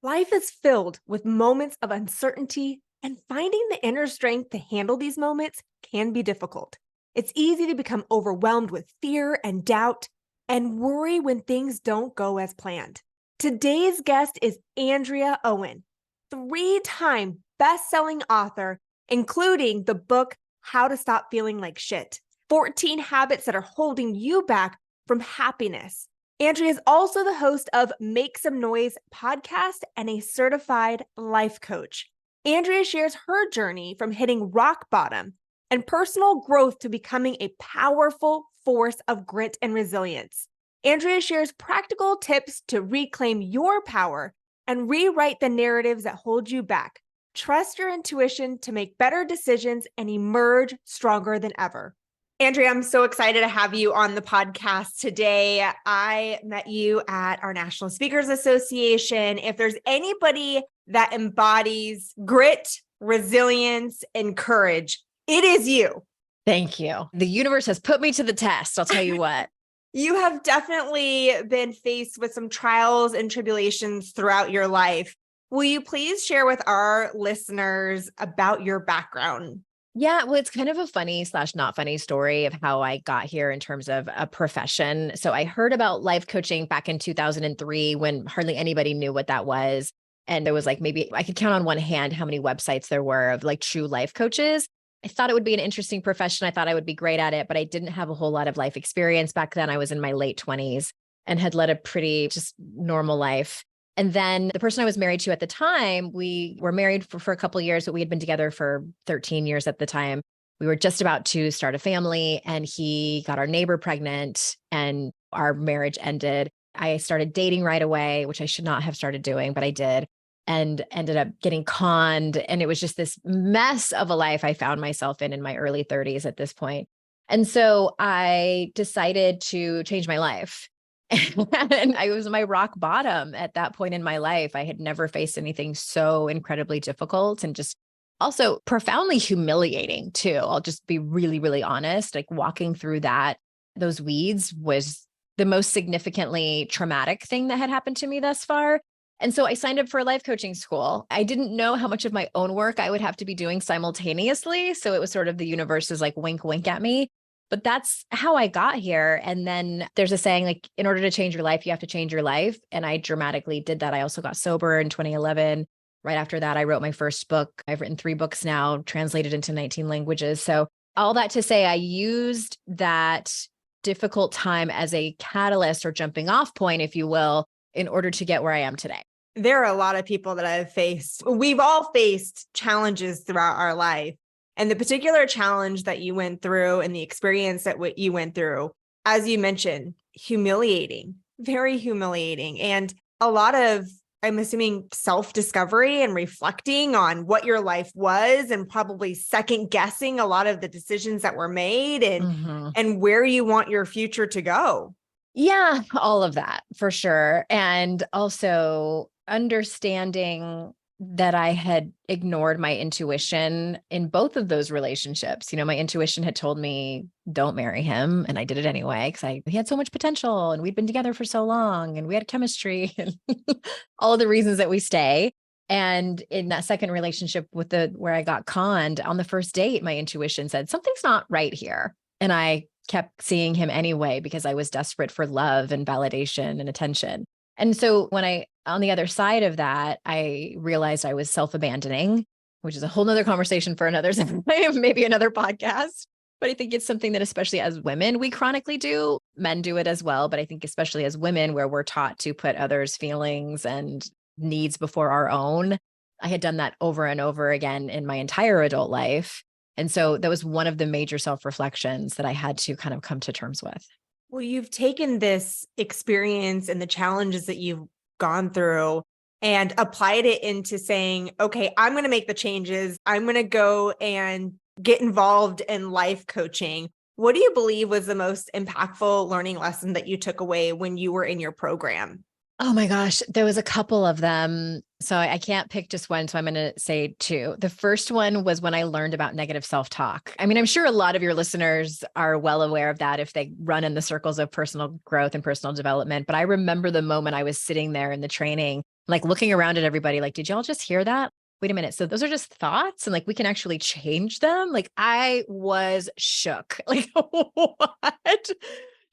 Life is filled with moments of uncertainty, and finding the inner strength to handle these moments can be difficult. It's easy to become overwhelmed with fear and doubt and worry when things don't go as planned. Today's guest is Andrea Owen, three-time best-selling author, including the book How to Stop Feeling Like Shit, 14 Habits That Are Holding You Back from Happiness. Andrea is also the host of Make Some Noise podcast and a certified life coach. Andrea shares her journey from hitting rock bottom and personal growth to becoming a powerful force of grit and resilience. Andrea shares practical tips to reclaim your power and rewrite the narratives that hold you back. Trust your intuition to make better decisions and emerge stronger than ever. Andrea, I'm so excited to have you on the podcast today. I met you at our National Speakers Association. If there's anybody that embodies grit, resilience, and courage, it is you. Thank you. The universe has put me to the test. I'll tell you what. You have definitely been faced with some trials and tribulations throughout your life. Will you please share with our listeners about your background? Yeah, well, it's kind of a funny / not funny story of how I got here in terms of a profession. So I heard about life coaching back in 2003 when hardly anybody knew what that was. And there was like, maybe I could count on one hand how many websites there were of like true life coaches. I thought it would be an interesting profession. I thought I would be great at it, but I didn't have a whole lot of life experience back then. I was in my late 20s and had led a pretty just normal life. And then the person I was married to at the time, we were married for a couple of years, but we had been together for 13 years at the time. We were just about to start a family and he got our neighbor pregnant and our marriage ended. I started dating right away, which I should not have started doing, but I did, and ended up getting conned. And it was just this mess of a life I found myself in my early 30s at this point. And so I decided to change my life. And I was my rock bottom at that point in my life. I had never faced anything so incredibly difficult and just also profoundly humiliating too. I'll just be really, really honest. Like walking through those weeds was the most significantly traumatic thing that had happened to me thus far. And so I signed up for a life coaching school. I didn't know how much of my own work I would have to be doing simultaneously. So it was sort of the universe is like wink, wink at me. But that's how I got here. And then there's a saying like, in order to change your life, you have to change your life. And I dramatically did that. I also got sober in 2011. Right after that, I wrote my first book. I've written 3 books now, translated into 19 languages. So all that to say, I used that difficult time as a catalyst or jumping off point, if you will, in order to get where I am today. There are a lot of people that I've faced. We've all faced challenges throughout our life. And the particular challenge that you went through and the experience that what you went through, as you mentioned, humiliating, very humiliating. And a lot of, I'm assuming, self-discovery and reflecting on what your life was and probably second guessing a lot of the decisions that were made and where you want your future to go. Yeah, all of that for sure. And also understanding that I had ignored my intuition in both of those relationships. You know, my intuition had told me, don't marry him. And I did it anyway, because he had so much potential and we'd been together for so long and we had chemistry and all of the reasons that we stay. And in that second relationship where I got conned on the first date, my intuition said, something's not right here. And I kept seeing him anyway, because I was desperate for love and validation and attention. And so on the other side of that, I realized I was self-abandoning, which is a whole nother conversation for another, maybe another podcast. But I think it's something that especially as women, we chronically do. Men do it as well. But I think especially as women, where we're taught to put others' feelings and needs before our own. I had done that over and over again in my entire adult life. And so that was one of the major self-reflections that I had to kind of come to terms with. Well, you've taken this experience and the challenges that you've gone through and applied it into saying, okay, I'm going to make the changes. I'm going to go and get involved in life coaching. What do you believe was the most impactful learning lesson that you took away when you were in your program? Oh my gosh, there was a couple of them. So I can't pick just one. So I'm going to say 2. The first one was when I learned about negative self-talk. I mean, I'm sure a lot of your listeners are well aware of that if they run in the circles of personal growth and personal development. But I remember the moment I was sitting there in the training Like looking around at everybody, like, did y'all just hear that? Wait a minute. So those are just thoughts and like we can actually change them. Like I was shook. Like, what?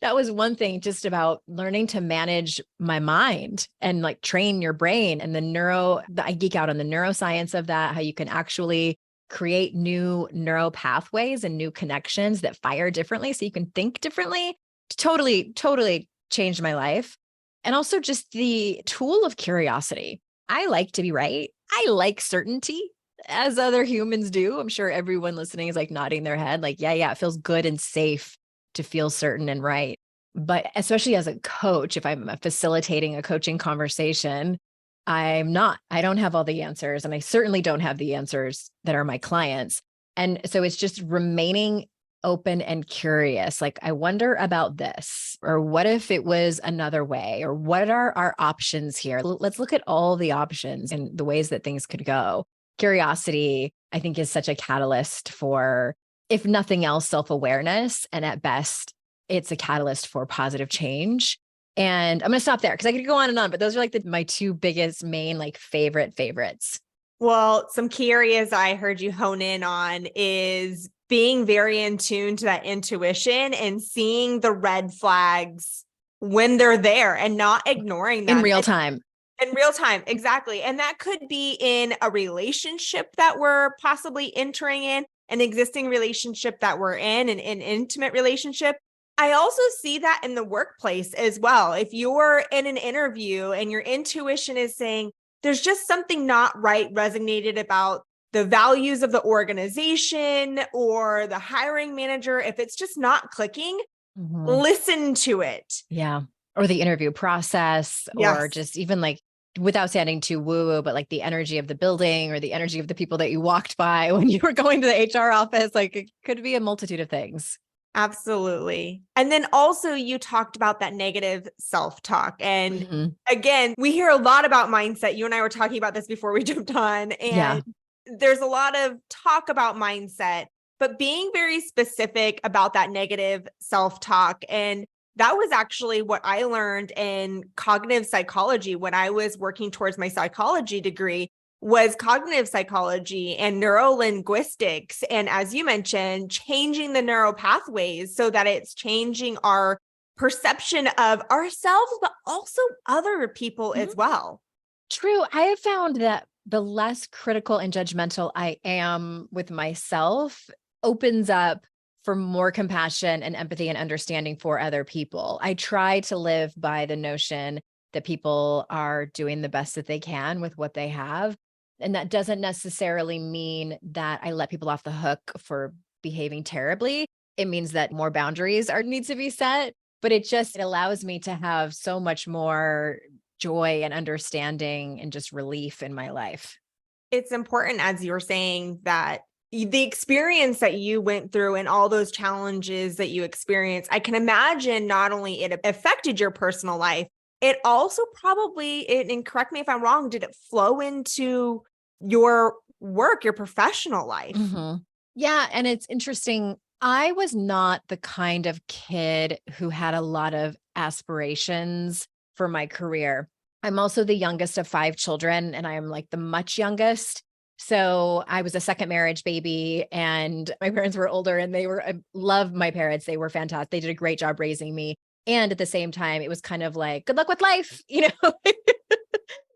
That was one thing just about learning to manage my mind and like train your brain and I geek out on the neuroscience of that, how you can actually create new neural pathways and new connections that fire differently so you can think differently. Totally, totally changed my life. And also just the tool of curiosity. I like to be right. I like certainty as other humans do. I'm sure everyone listening is like nodding their head, like, yeah, it feels good and safe to feel certain and right. But especially as a coach, if I'm facilitating a coaching conversation, I don't have all the answers. And I certainly don't have the answers that are my clients. And so it's just remaining open and curious. Like, I wonder about this, or what if it was another way, or what are our options here? Let's look at all the options and the ways that things could go. Curiosity, I think, is such a catalyst for, if nothing else, self-awareness. And at best, it's a catalyst for positive change. And I'm going to stop there because I could go on and on, but those are like my two biggest main, like favorites. Well, some key areas I heard you hone in on is being very in tune to that intuition and seeing the red flags when they're there and not ignoring them. In real time. In real time, exactly. And that could be in a relationship that we're possibly entering in, an existing relationship that we're in, an intimate relationship. I also see that in the workplace as well. If you're in an interview and your intuition is saying there's just something not right, resonated about the values of the organization or the hiring manager, if it's just not clicking, listen to it. Yeah. Or the interview process, or just even like, without sounding too woo-woo, but like the energy of the building or the energy of the people that you walked by when you were going to the HR office, like it could be a multitude of things. Absolutely. And then also you talked about that negative self-talk. And again, we hear a lot about mindset. You and I were talking about this before we jumped on. And there's a lot of talk about mindset, but being very specific about that negative self-talk. And that was actually what I learned in cognitive psychology when I was working towards my psychology degree, was cognitive psychology and neurolinguistics. And as you mentioned, changing the neural pathways so that it's changing our perception of ourselves, but also other people as well. True. I have found that the less critical and judgmental I am with myself opens up for more compassion and empathy and understanding for other people. I try to live by the notion that people are doing the best that they can with what they have. And that doesn't necessarily mean that I let people off the hook for behaving terribly. It means that more boundaries need to be set, but it allows me to have so much more joy and understanding and just relief in my life. It's important, as you were saying, that the experience that you went through and all those challenges that you experienced, I can imagine not only it affected your personal life, it also probably, and correct me if I'm wrong, did it flow into your work, your professional life? Yeah. And it's interesting. I was not the kind of kid who had a lot of aspirations for my career. I'm also the youngest of 5 children, and I am like the much youngest. So I was a second marriage baby, and my parents were older, and I love my parents. They were fantastic. They did a great job raising me. And at the same time, it was kind of like, good luck with life.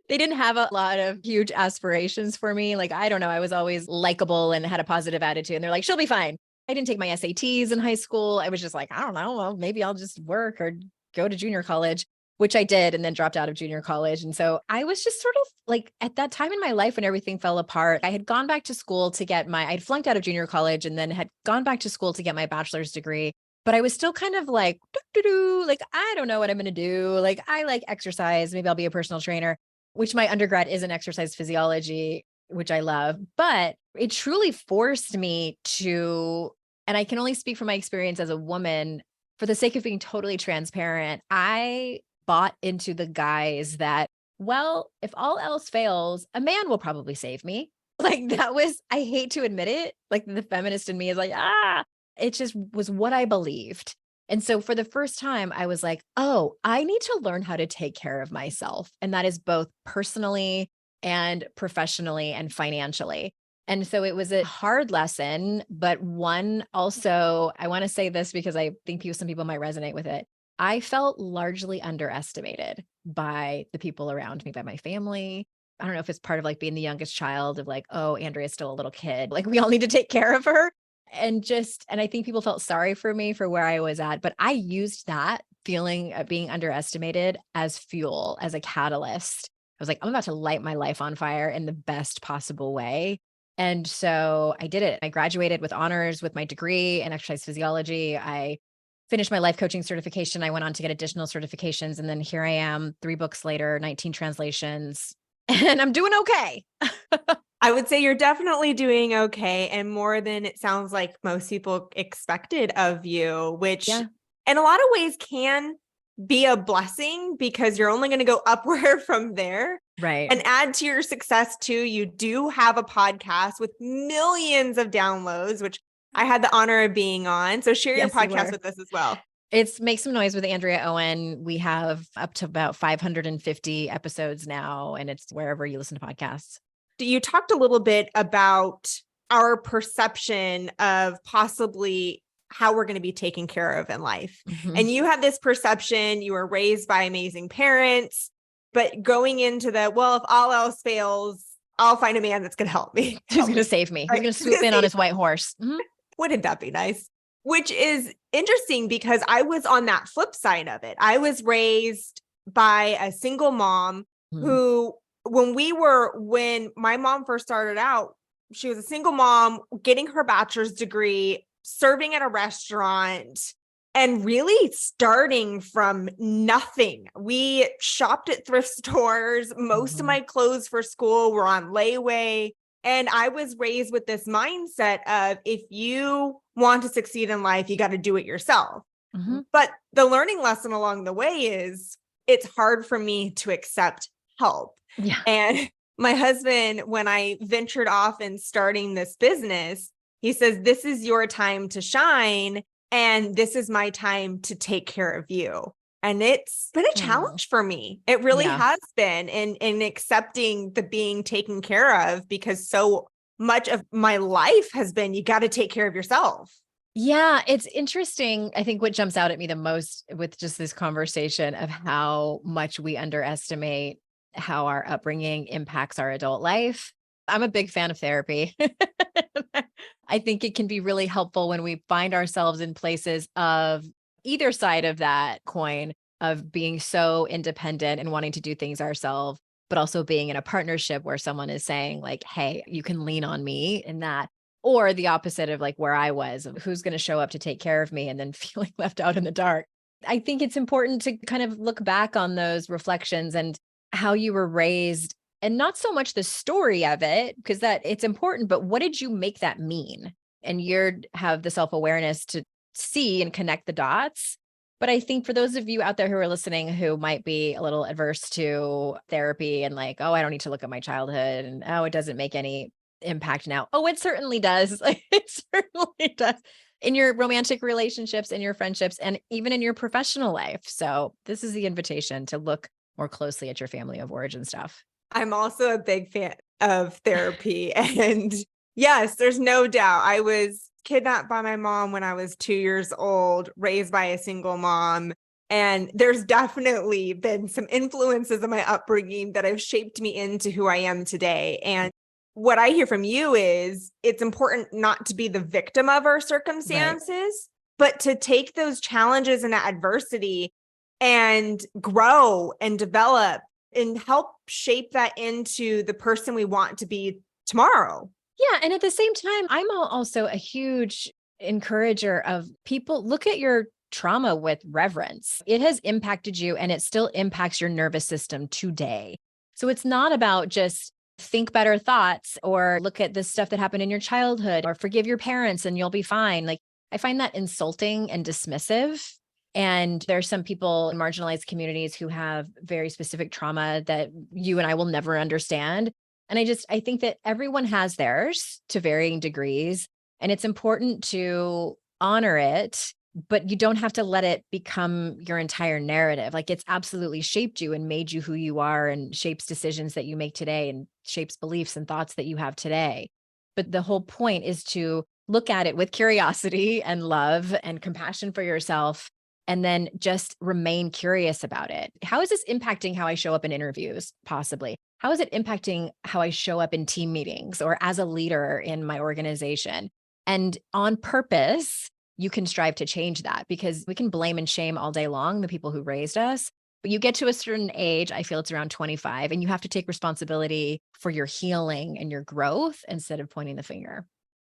They didn't have a lot of huge aspirations for me. Like, I don't know. I was always likable and had a positive attitude. And they're like, she'll be fine. I didn't take my SATs in high school. I was just like, I don't know. Well, maybe I'll just work or go to junior college, which I did, and then dropped out of junior college. And so I was just sort of like, at that time in my life when everything fell apart, I had gone back to school to get I'd flunked out of junior college and then had gone back to school to get my bachelor's degree. But I was still kind of like, like, I don't know what I'm going to do. Like, I like exercise. Maybe I'll be a personal trainer, which my undergrad is in exercise physiology, which I love. But it truly forced me to, and I can only speak from my experience as a woman, for the sake of being totally transparent, I bought into the guise that, well, if all else fails, a man will probably save me. Like, that was, I hate to admit it, like the feminist in me is like, it just was what I believed. And so for the first time, I was like, oh, I need to learn how to take care of myself. And that is both personally and professionally and financially. And so it was a hard lesson, but one also, I want to say this because I think some people might resonate with it. I felt largely underestimated by the people around me, by my family. I don't know if it's part of like being the youngest child of like, oh, Andrea's still a little kid. Like we all need to take care of her. And I think people felt sorry for me for where I was at, but I used that feeling of being underestimated as fuel, as a catalyst. I was like, I'm about to light my life on fire in the best possible way. And so I did it. I graduated with honors with my degree in exercise physiology. I finished my life coaching certification. I went on to get additional certifications. And then here I am, 3 books later, 19 translations, and I'm doing okay. I would say you're definitely doing okay, and more than it sounds like most people expected of you, which Yeah. in a lot of ways can be a blessing because you're only going to go upward from there. Right. And add to your success too, you do have a podcast with millions of downloads, which I had the honor of being on. So share your Yes, you podcast were. with us as well. It's Make Some Noise with Andrea Owen. We have up to about 550 episodes now, and it's wherever you listen to podcasts. You talked a little bit about our perception of possibly how we're going to be taken care of in life. Mhm. And you have this perception, you were raised by amazing parents, but going into well, if all else fails, I'll find a man that's going to help me. Who's going to save me? Who's going to swoop in on his white horse? Mhm. Wouldn't that be nice? Which is interesting because I was on that flip side of it. I was raised by a single mom who, when my mom first started out, she was a single mom getting her bachelor's degree, serving at a restaurant, and really starting from nothing. We shopped at thrift stores. Most of my clothes for school were on layaway. And I was raised with this mindset of if you want to succeed in life, you got to do it yourself. Mhm. But the learning lesson along the way is it's hard for me to accept help. Yeah. And my husband, when I ventured off in starting this business, he says, this is your time to shine. And this is my time to take care of you. And it's been a challenge for me. It really Yeah. has been in accepting the being taken care of, because so much of my life has been, you got to take care of yourself. Yeah, it's interesting. I think what jumps out at me the most with just this conversation of how much we underestimate how our upbringing impacts our adult life. I'm a big fan of therapy. I think it can be really helpful when we find ourselves in places of either side of that coin of being so independent and wanting to do things ourselves, but also being in a partnership where someone is saying like, hey, you can lean on me in that. Or the opposite of like where I was, of who's going to show up to take care of me and then feeling left out in the dark. I think it's important to kind of look back on those reflections and how you were raised, and not so much the story of it, because that it's important, but what did you make that mean? And you have the self-awareness to see and connect the dots. But I think for those of you out there who are listening who might be a little adverse to therapy and like, oh, I don't need to look at my childhood, and oh, it doesn't make any impact now. Oh, it certainly does. Like, it certainly does in your romantic relationships, in your friendships, and even in your professional life. So this is the invitation to look more closely at your family of origin stuff. I'm also a big fan of therapy. And yes, there's no doubt. I was kidnapped by my mom when I was 2 years old, raised by a single mom. And there's definitely been some influences of my upbringing that have shaped me into who I am today. And what I hear from you is it's important not to be the victim of our circumstances, but to take those challenges and adversity and grow and develop and help shape that into the person we want to be tomorrow. Yeah. And at the same time, I'm also a huge encourager of people look at your trauma with reverence. It has impacted you and it still impacts your nervous system today. So it's not about just think better thoughts or look at the stuff that happened in your childhood or forgive your parents and you'll be fine. Like I find that insulting and dismissive. And there's some people in marginalized communities who have very specific trauma that you and I will never understand. And I think that everyone has theirs to varying degrees. And it's important to honor it, but you don't have to let it become your entire narrative. Like it's absolutely shaped you and made you who you are and shapes decisions that you make today and shapes beliefs and thoughts that you have today. But the whole point is to look at it with curiosity and love and compassion for yourself, and then just remain curious about it. How is this impacting how I show up in interviews? Possibly. How is it impacting how I show up in team meetings or as a leader in my organization? And on purpose, you can strive to change that, because we can blame and shame all day long the people who raised us. But you get to a certain age, I feel it's around 25, and you have to take responsibility for your healing and your growth instead of pointing the finger.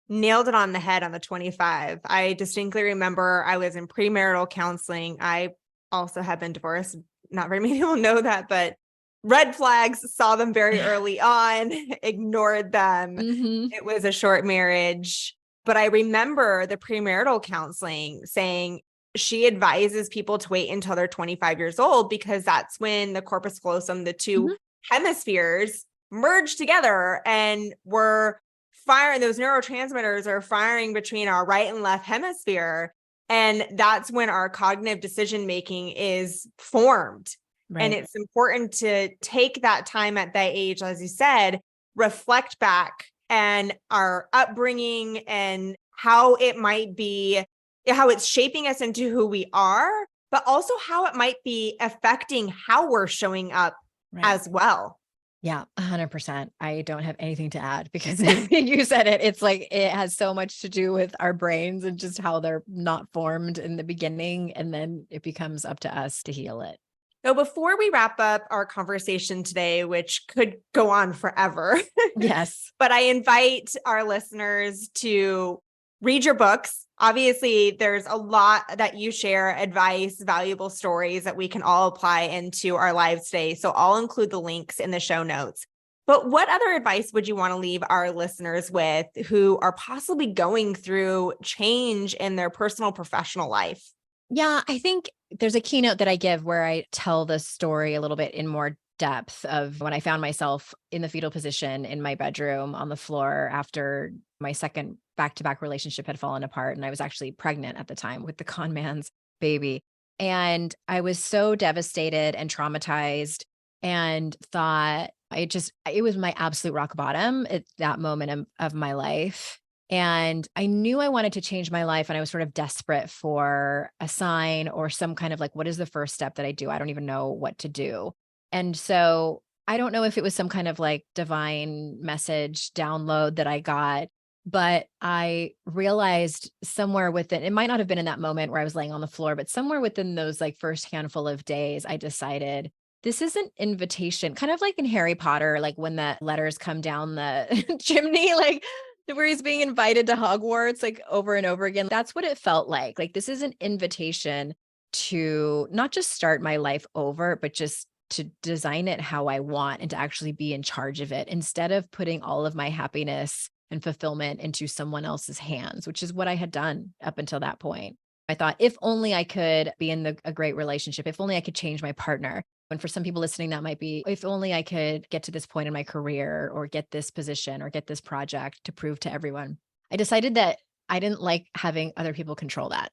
Nailed it on the head on the 25. I distinctly remember I was in premarital counseling. I also have been divorced. Not very many people know that, but red flags, saw them very early on, ignored them. Mhm. It was a short marriage. But I remember the premarital counseling saying she advises people to wait until they're 25 years old, because that's when the corpus callosum, the two Mhm. hemispheres, merge together and we're firing. Those neurotransmitters are firing between our right and left hemisphere. And that's when our cognitive decision making is formed. And Right. it's important to take that time at that age, as you said, reflect back and our upbringing and how it might be, how it's shaping us into who we are, but also how it might be affecting how we're showing up Right. as well. Yeah, 100%. I don't have anything to add because you said it. It's like it has so much to do with our brains and just how they're not formed in the beginning. And then it becomes up to us to heal it. So before we wrap up our conversation today, which could go on forever, Yes. but I invite our listeners to read your books. Obviously, there's a lot that you share, advice, valuable stories that we can all apply into our lives today. So I'll include the links in the show notes. But what other advice would you want to leave our listeners with who are possibly going through change in their personal, professional life? Yeah, I think there's a keynote that I give where I tell the story a little bit in more depth of when I found myself in the fetal position in my bedroom on the floor after my second back-to-back relationship had fallen apart. And I was actually pregnant at the time with the con man's baby. And I was so devastated and traumatized and thought it was my absolute rock bottom at that moment of my life. And I knew I wanted to change my life, and I was sort of desperate for a sign or some kind of like, what is the first step that I do? I don't even know what to do. And so I don't know if it was some kind of like divine message download that I got, but I realized somewhere within, it might not have been in that moment where I was laying on the floor, but somewhere within those like first handful of days, I decided this is an invitation, kind of like in Harry Potter, like when the letters come down the chimney, like where he's being invited to Hogwarts, like over and over again. That's what it felt like. Like this is an invitation to not just start my life over, but just to design it how I want and to actually be in charge of it instead of putting all of my happiness and fulfillment into someone else's hands, which is what I had done up until that point. I thought, if only I could be in a great relationship, if only I could change my partner. And for some people listening, that might be, if only I could get to this point in my career or get this position or get this project to prove to everyone. I decided that I didn't like having other people control that.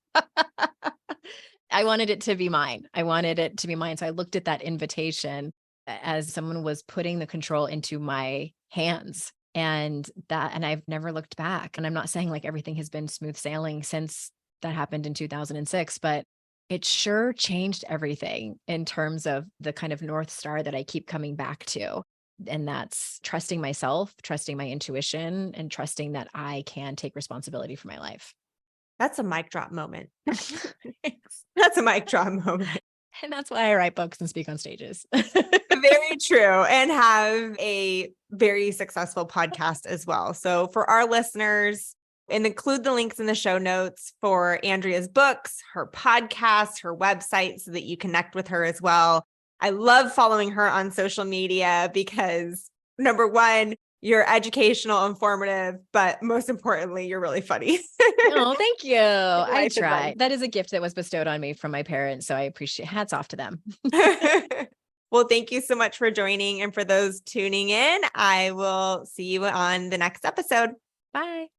I wanted it to be mine. I wanted it to be mine. So I looked at that invitation as someone was putting the control into my hands. And I've never looked back. And I'm not saying like everything has been smooth sailing since that happened in 2006, but it sure changed everything in terms of the kind of North Star that I keep coming back to. And that's trusting myself, trusting my intuition, and trusting that I can take responsibility for my life. That's a mic drop moment. Thanks. That's a mic drop moment. And that's why I write books and speak on stages. Very true. And have a very successful podcast as well. So for our listeners, and include the links in the show notes for Andrea's books, her podcast, her website, so that you connect with her as well. I love following her on social media because, number one, you're educational, informative, but most importantly, you're really funny. Oh, thank you. I Life try. advice. That is a gift that was bestowed on me from my parents. So I appreciate, hats off to them. Well, thank you so much for joining. And for those tuning in, I will see you on the next episode. Bye.